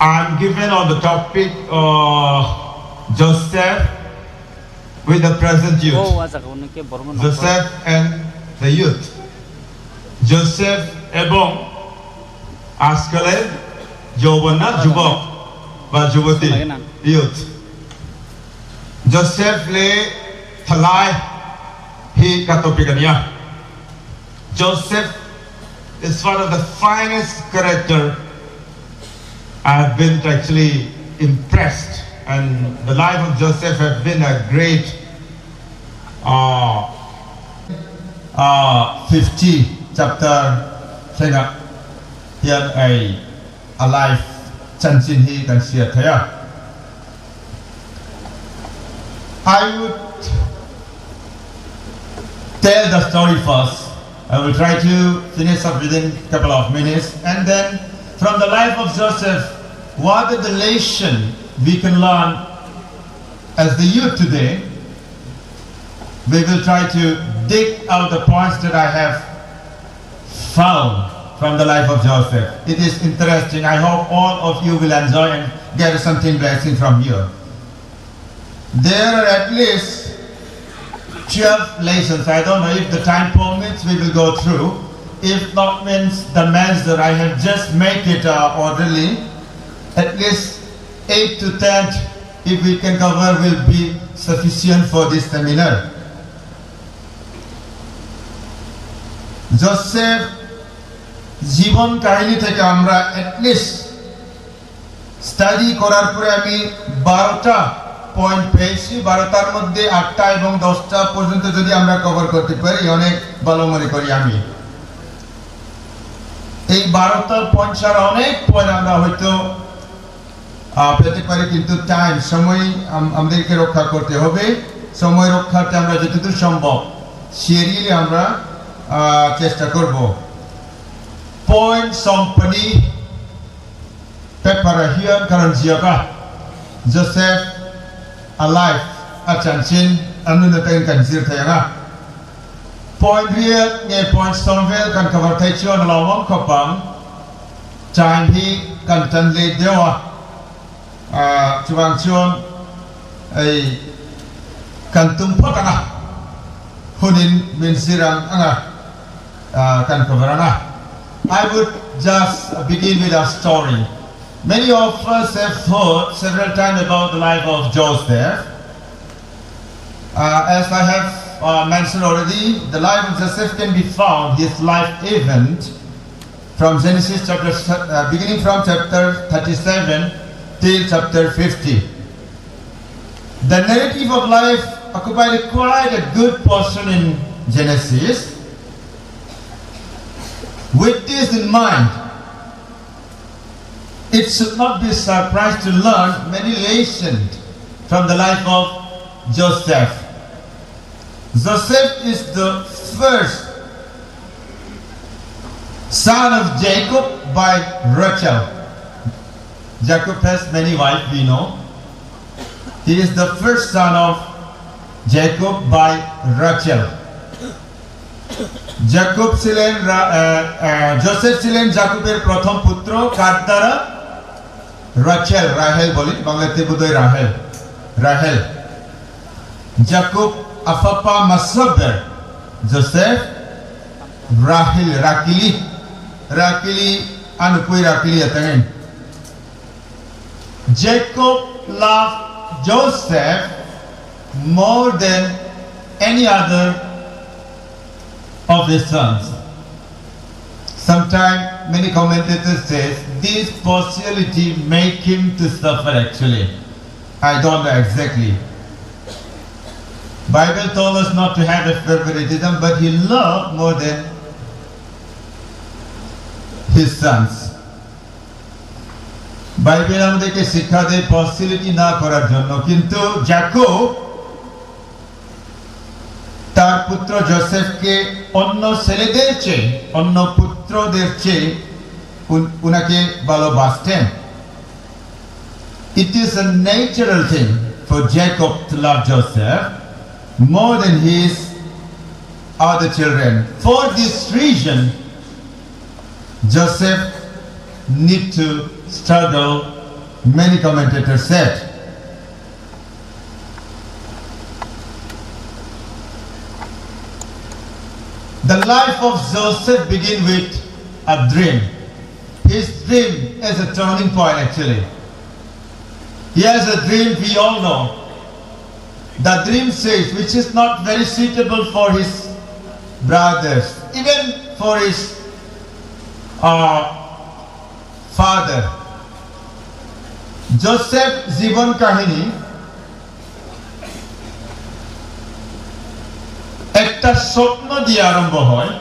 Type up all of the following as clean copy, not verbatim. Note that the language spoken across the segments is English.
I'm given on the topic Joseph with the present youth. Joseph and the youth. Joseph এবং আজকালের যৌবনা যুবক বা যুবতী youth. Joseph le thalai hi katopikania. Joseph is one of the finest character. I've been actually impressed, and the life of Joseph has been a great 50 chapter here a life chanchin hi kan sia thaya. I would tell the story first. I will try to finish up within a couple of minutes, and then from the life of Joseph, what are the lesson we can learn as the youth today? We will try to dig out the points that I have found from the life of Joseph. It is interesting. I hope all of you will enjoy and get something blessing from here. There are at least 12 lessons. I don't know if the time permits, we will go through. If not, means the measure I have just make it orderly. At least 8 to 10, if we can cover, will be sufficient for this seminar. Joseph জীবন কাহিনী থেকে আমরা at least study করার পরে আমি 12টা point পেয়েছি। 12টার মধ্যে 8টা এবং 10টা পর্যন্ত যদি আমরা কভার করতে পারি অনেক ভালো মনে করি আমি। এই 12টার পয়েন্ট ছাড়া অনেক পয়েন্ট আমরা হয়তো পেতে পারি, কিন্তু টাইম সময় আমাদেরকে রক্ষা করতে হবে। সময় রক্ষাতে আমরা যতদূর সম্ভব সিরিয়ালি আমরা চেষ্টা করব। পয়েন্ট সম্পনি পেপারাহিয়ান কারণ জিয়াকা Joseph alive achanchin anunatang kan zir thayanga point riat nge point somvel kan cover thaichon lawang khopang time hi kan translate dewa chuang chon ai kan tumpotanga hunin min sirang anga kan cover anga. I would just begin with a story. Many of us have heard several times about the life of Joseph. As I have mentioned already, the life of Joseph can be found, his life event, from Genesis chapter, beginning from chapter 37 till chapter 50. The narrative of life occupied quite a good portion in Genesis. With this in mind, it should not be surprised to learn many lessons from the life of Joseph. Joseph is the first son of Jacob by Rachel. Jacob has many wives, we know. He is the first son of Jacob by Rachel. Jacob ছিলেন Joseph ছিলেন জাকবের প্রথম পুত্র, কার দ্বারা? Rachel, Rahel বলি, বাংলাতে বোধহয় Rahel. Jacob afapa masaber Joseph Rahel Rakili anupui Rakili atangin. Jacob loved Joseph more than any other of his sons. Sometimes many commentators say this partiality make him to suffer actually. I don't know exactly. Bible told us not to have a favoritism, but he loved more than his sons. Bible আমাদেরকে শিক্ষা দেয় partiality না করার জন্য, কিন্তু জাকব তার পুত্র জোসেফকে অন্য ছেলেদের চেয়ে, অন্য পুত্রদের চেয়ে উনাকে ভালোবাসতেন। It is a natural thing for Jacob to love Joseph more than his other children. For this reason, Joseph need to struggle many commentators said. The life of Joseph begins with a dream. His dream is a turning point actually. He has a dream, we all know. The dream says, which is not very suitable for his brothers, even for his father. Joseph জীবন কাহিনী একটা স্বপ্ন দিয়ে আরম্ভ হয়।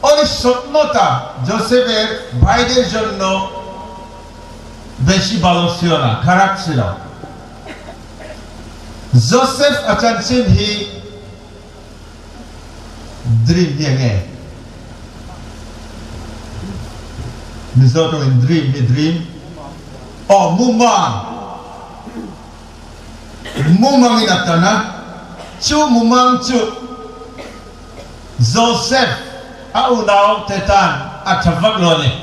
ওই স্বপ্নটা জোসেফের ভাইদের জন্য বেশি ভালো ছিল না, খারাপ ছিল। Joseph attention he dream niya nga. Misoto in dream. Oh, mumang inatana. Chu mumang chu. Joseph aunaw tetan at havagloni.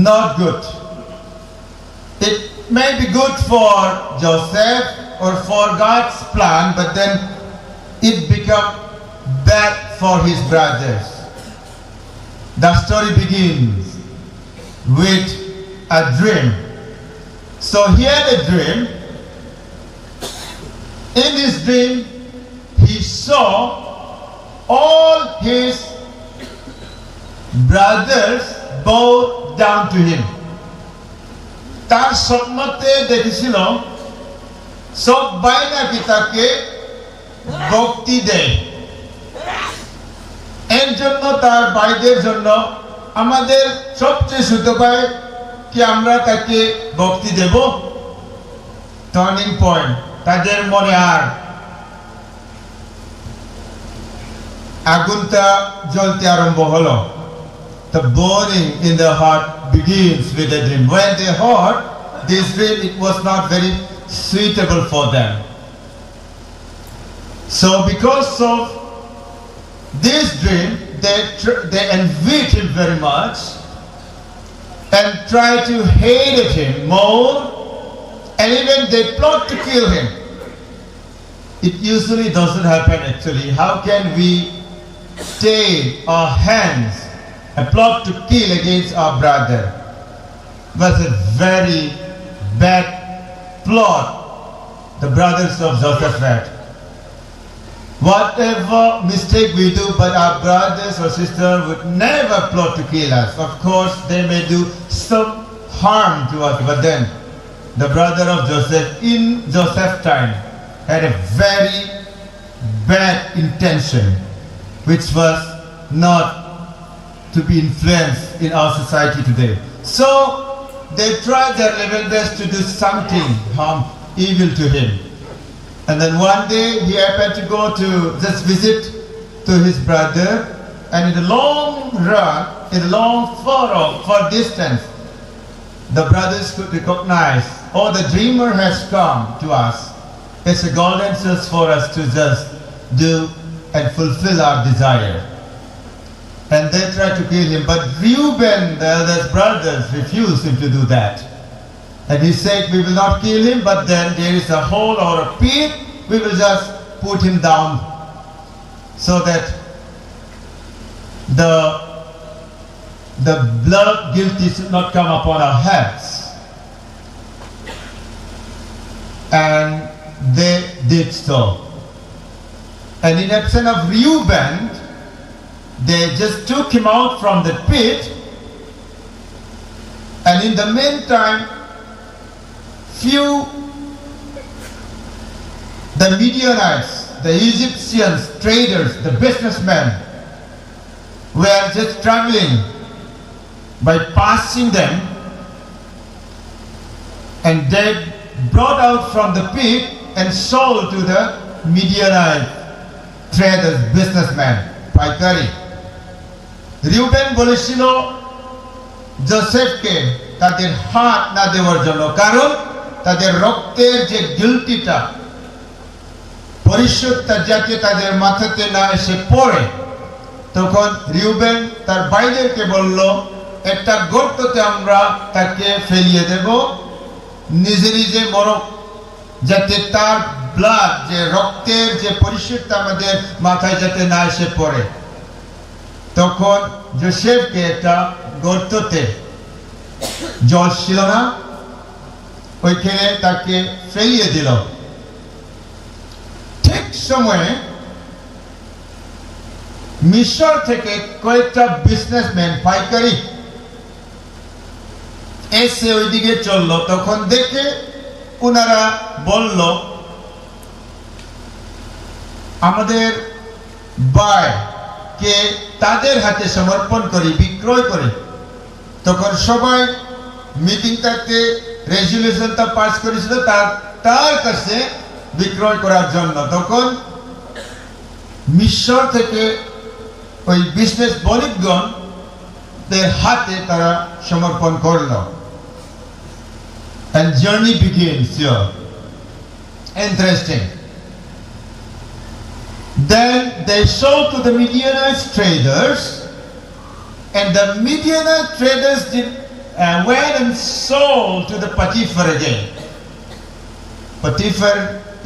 Not good. It may be good for Joseph or for God's plan, but then it became bad for his brothers. The story begins with a dream. So he had a dream. In his dream, he saw all his brothers bow down to him. তার স্বপ্নতে দেখেছিল সব ভাই নাকি তাকে ভক্তি দেয়। এর জন্য তার ভাইদের জন্য আমাদের সবচেয়ে ছোট ভাই কি আমরা তাকে ভক্তি দেব? টার্নিং পয়েন্ট, তাদের মনে আর আগুনটা জ্বলতে আরম্ভ হলো। The burning in the heart begins with a dream. When they heard this dream, it was not very suitable for them. So because of this dream, they envied him very much and tried to hate him more, and even they plot to kill him. It usually doesn't happen actually. How can we stay our hands a plot to kill against our brother? Was a very bad plot the brothers of Joseph had. Whatever mistake we do, but our brothers or sisters would never plot to kill us. Of course, they may do some harm to us, but then the brother of Joseph in Joseph's time had a very bad intention, which was not to be influenced in our society today. So they tried their level best to do something evil to him. And then one day he happened to go to just visit to his brother, and in the long run, in the long for distance, the brothers could recognize, oh, the dreamer has come to us. It's a golden chance for us to just do and fulfill our desire. And they tried to kill him, but Reuben, the eldest brothers, refused him to do that. And he said, we will not kill him, but then there is a hole or a pit, we will just put him down so that the blood guilty should not come upon our heads. And they did so. And in absence of Reuben, they just took him out from the pit, and in the meantime, the Midianites, the Egyptians, traders, the businessmen, were just traveling by passing them, and they brought out from the pit and sold to the Midianite traders, businessmen, পাইকারি। Reuben বলেছিল জোসেফকে তাদের হাত না দেওয়ার জন্য, কারণ তাদের রক্তের যে গিল্টিটা, পরিশুদ্ধতা যাতে তাদের মাথাতে না এসে পড়ে, তখন রিউবেন তার ভাইদেরকে বলল একটা গর্ততে আমরা তাকে ফেলিয়ে দেব, নিজে নিজে মরক, যাতে তার ব্লাড, যে রক্তের যে পরিষ্কারটা আমাদের মাথায় যাতে না এসে পড়ে। তখন যোসেফকে একটা গর্ততে, জল ছিল না, ওইখানে তাকে ফেলিয়ে দিল। ঠিক সময়ে মিশর থেকে কয়েকটা বিজনেসম্যান, পাইকারি এসে ওইদিকে চলল। তখন দেখে ওনারা বলল, আমাদের ভাইকে তাদের হাতে সমর্পণ করি, বিক্রয় করি। তখন সবাই মিটিংটাতে রেজুলেশনটা পাস করেছিল তার কাছে বিক্রয় করার জন্য। তখন মিশর থেকে ওই বিজনেস বণিকগণদের হাতে তারা সমর্পণ করল। And journey begins here. Interesting. Then they sold to the Midianite traders, and the Midianite traders went and sold to the Potiphar again. Potiphar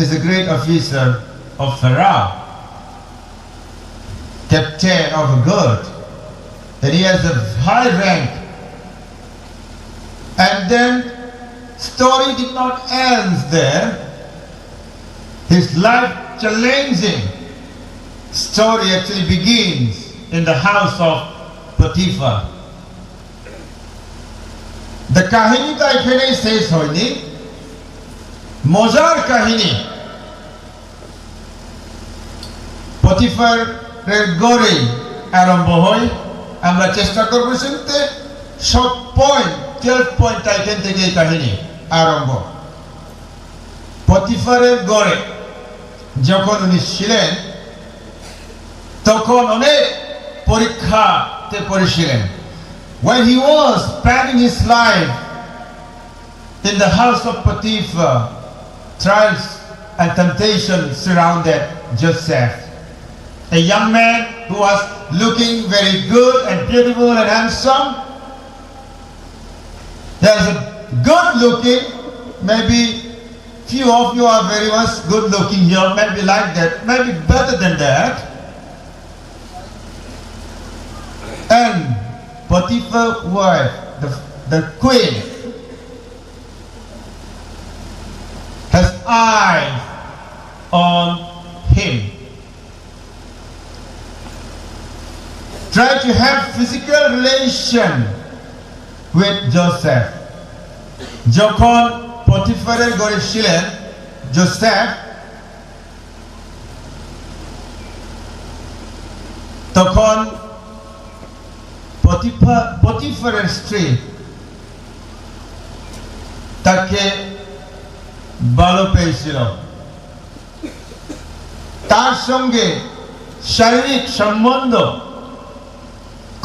is a great officer of Pharaoh, captain of a guard, and he has a high rank. And then story did not end there. His life challenging story actually begins in the house of Potiphar. The কাহিনীটা এখানেই শেষ হয়নি, মজার কাহিনী পটিফারের ঘরে আরম্ভ হয়। আমরা চেষ্টা করব শুনতে, সব পয়েন্ট 12 পয়েন্ট এখান থেকে এই কাহিনী আরম্ভ। পটিফারের ঘরে যখন উনি ছিলেন তখন অনেক পরীক্ষাতে পড়েছিলেন। When he was planning his life in the house of Potiphar, trials and temptations surrounded Joseph, a young man who was looking very good and beautiful and handsome. There's a good looking, maybe few of you are very much good looking here, maybe like that, maybe better than that. And Potiphar's wife, the queen, has eyes on him. Try to have physical relation with Joseph. যখন পটিফারের ঘরে ছিলেন Joseph, তখন পটিফারের স্ত্রী তাকে ভালো পেয়েছিল, তার সঙ্গে শারীরিক সম্বন্ধ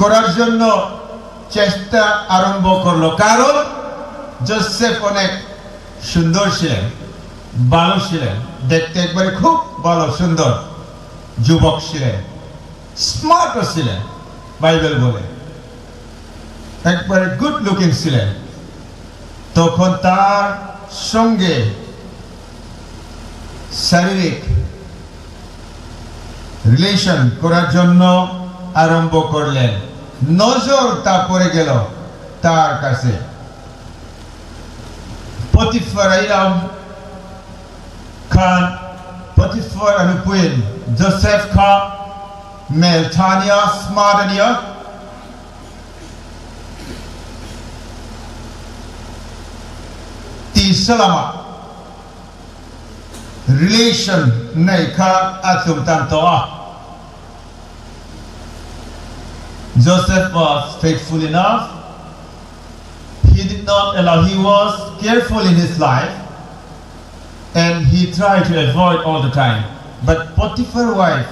করার জন্য চেষ্টা আরম্ভ করলো। কারণ জোসেফ অনেক সুন্দর ছিলেন, ভালো ছিলেন, দেখতে একবারে খুব ভালো সুন্দর যুবক ছিলেন, স্মার্টও ছিলেন, বাইবেল বলে একবারে গুড লুকিং ছিলেন। তখন তার সঙ্গে শারীরিক রিলেশন করার জন্য আরম্ভ করলেন। নজর তা পড়ে গেল তার কাছে। Potiphar Iram Khan, Potiphar Anupuin, Joseph Khan, Meltania, Smartania, Salama relation nei kha atum tam toa. Joseph was faithful enough. He did not allow, he was careful in his life and he tried to avoid all the time. But Potiphar's wife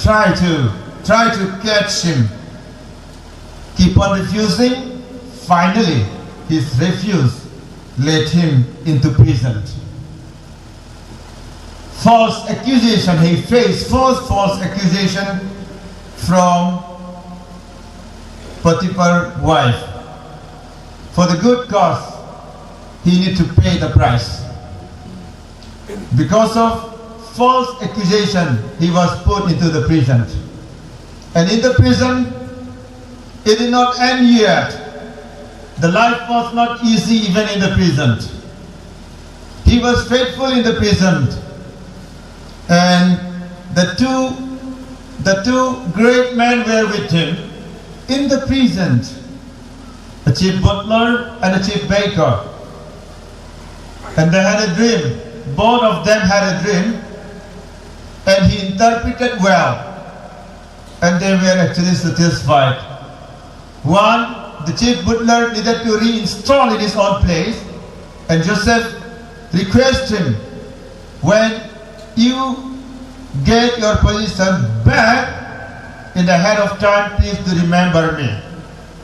tried to catch him, keep on refusing. Finally, his refuse led him into prison. False accusation, he faced false accusation from Potiphar wife. For the good cause, he need to pay the price. Because of false accusation, he was put into the prison. And in the prison, it did not end yet. The life was not easy even in the prison. He was faithful in the prison. And the two great men were with him in the prison. A chief butler and a chief baker. And they had a dream. Both of them had a dream. And he interpreted well. And they were actually satisfied. One, the chief butler needed to reinstall in his own place. And Joseph requested him, when you get your position back in the head of time, please do remember me.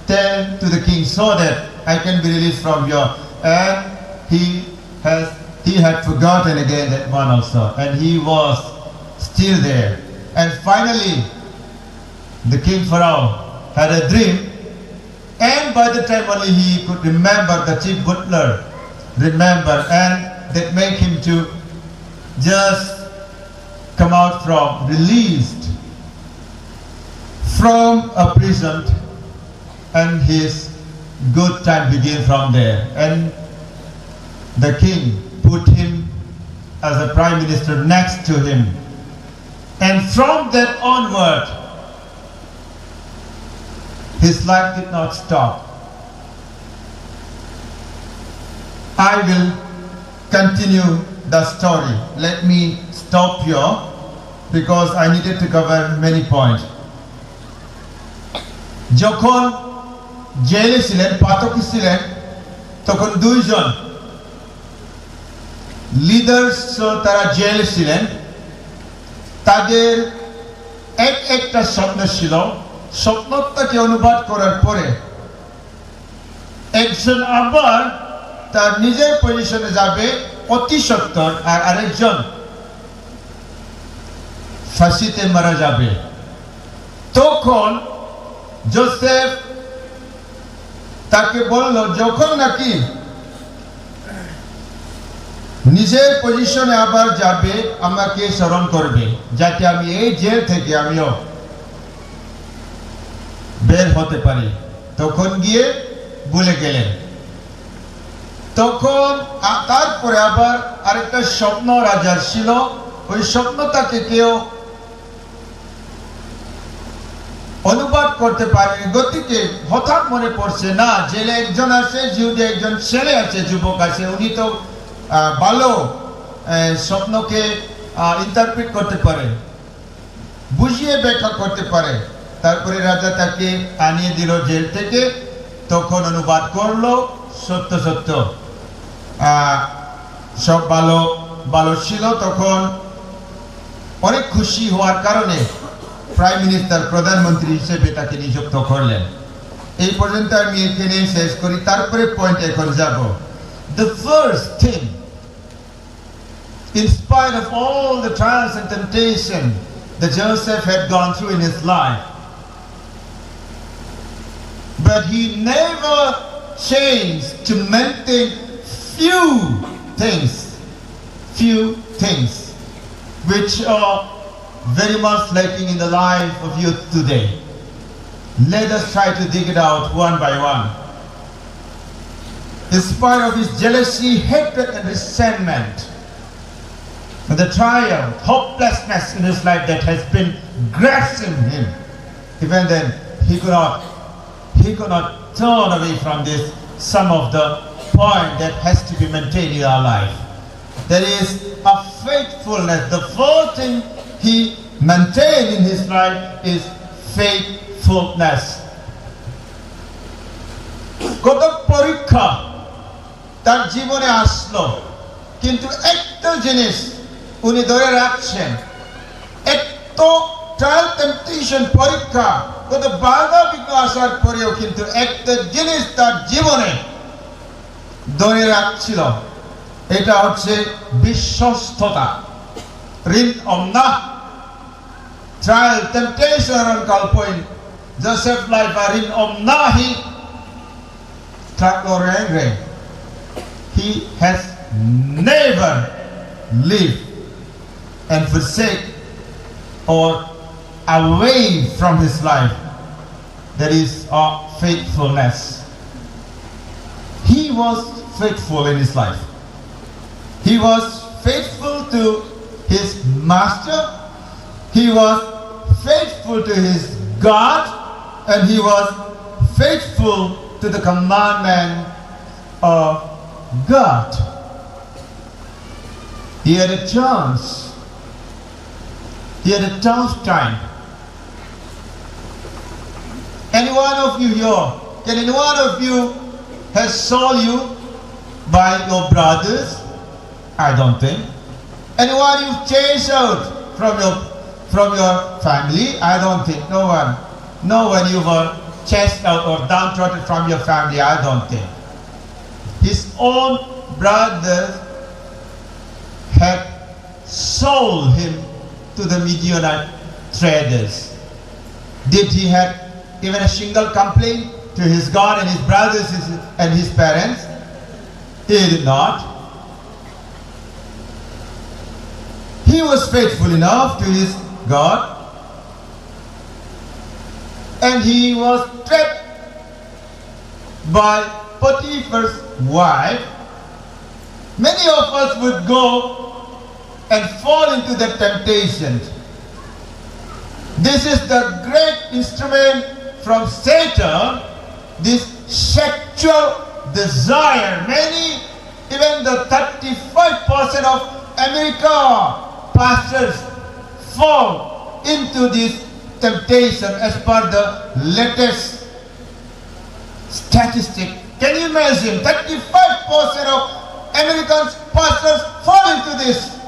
Tell to the king so that I can be released from you. And he had forgotten again that one also. And he was still there. And finally, the king Pharaoh had a dream. And by the time only he could remember, the chief butler remember, and that made him to just come out from, released from a prison, and his good time began from there. And the king put him as a prime minister next to him. And from that onward, his life did not stop. I will continue the story. Let me stop here because I needed to cover many points. যখন জেলে ছিলেন, পাঠক ছিলেন, তখন দুইজন leaders তারা জেলে ছিলেন। তাদের একটা স্বপ্ন ছিল। স্বপ্নটাকে অনুবাদ করার পরে একজন আবার তার নিজের পজিশনে যাবে অতি সত্বর, আর আরেকজন ফাঁসিতে মারা যাবে। তখন জোসেফ তাকে বলল, যখন নাকি নিজের পজিশনে আবার যাবে আমাকে স্মরণ করবে, যাতে আমি এই জেল থেকে আমিও বের হতে পারি। তখন গিয়ে ভুলে গেলেন। তখন তারপরে আবার আরেকটা স্বপ্ন রাজার ছিল। ওই স্বপ্নটাকে কেউ অনুবাদ করতে পারে, গতিকে হঠাৎ মনে পড়ছে না, জেলে একজন আছে, জিউদে একজন ছেলে আছে, যুবক আছে, উনি তো ভালো স্বপ্নকে ইন্টারপ্রিট করতে পারে, বুঝিয়ে ব্যাখ্যা করতে পারে। তারপরে রাজা তাকে আনিয়ে দিল জেল থেকে। তখন অনুবাদ করলো, সত্য সত্য সব ভালো ভালো ছিল। তখন অনেক খুশি হওয়ার কারণে প্রাইম মিনিস্টার, প্রধানমন্ত্রী হিসেবে তাকে নিযুক্ত করলেন। এই পর্যন্ত আমি এখানে শেষ করি, তারপরে পয়েন্ট এখন যাব। The first thing, in spite of all the trials and temptation that Joseph had gone through in his life, but he never changed to maintain few things which are very much lacking in the life of youth today. Let us try to dig it out one by one. In spite of his jealousy, hatred and resentment, and the trial, hopelessness in his life that has been grasping him, even then he could not turn away from this, some of the point that has to be maintained in our life. There is a faithfulness. The first thing he maintained in his life is faithfulness. কত পরীক্ষা তার জীবনে আসলো, কিন্তু একটা জিনিস উনি ধরে রাখছেন। এত ট্রায়াল টেম্পটেশন, পরীক্ষা, কত বাধা বিঘ্ন আসার পরেও কিন্তু একটা জিনিস তার জীবনে ধরে রাখছিল, এটা হচ্ছে বিশ্বস্ততা। Rin om na trial temptation aron kalpoin Joseph's life waarin omnahi Ranglong, he has never lived and forsake or away from his life. That is faithfulness. He was faithful in his life. He was faithful to his master. He was faithful to his God, and he was faithful to the commandment of God. He had a chance. He had a tough time. Any one of you here, can any one of you has sold you by your brothers? I don't think. Anyone you chased out from your family? I don't think. No one. No one you were chased out or downtrodden from your family? I don't think. His own brothers had sold him to the Midianite traders. Did he have even a single complaint to his God and his brothers and his parents? He did not. He was faithful enough to his God, and he was trapped by Potiphar's wife. Many of us would go and fall into that temptation. This is the great instrument from Satan, this sexual desire. Many, even the 35% of America pastors fall into this temptation as per the latest statistic. Can you imagine? 35% of American pastors fall into this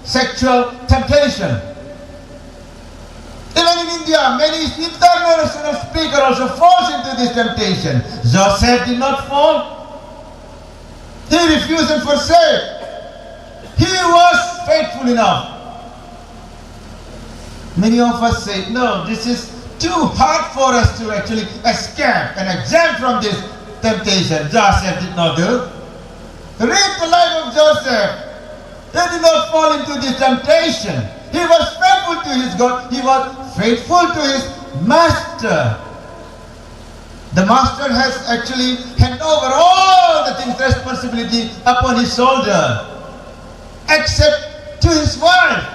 sexual temptation. Even in India, many international speakers also falls into this temptation. Joseph did not fall. He refused and forsake. He was faithful enough. Many of us say, no, this is too hard for us to actually escape and exempt from this temptation. Joseph did not do. Read the life of Joseph. He did not fall into this temptation. He was faithful to his God. He was faithful to his master. The master has actually handed over all the things, responsibility upon his shoulder, except to his wife.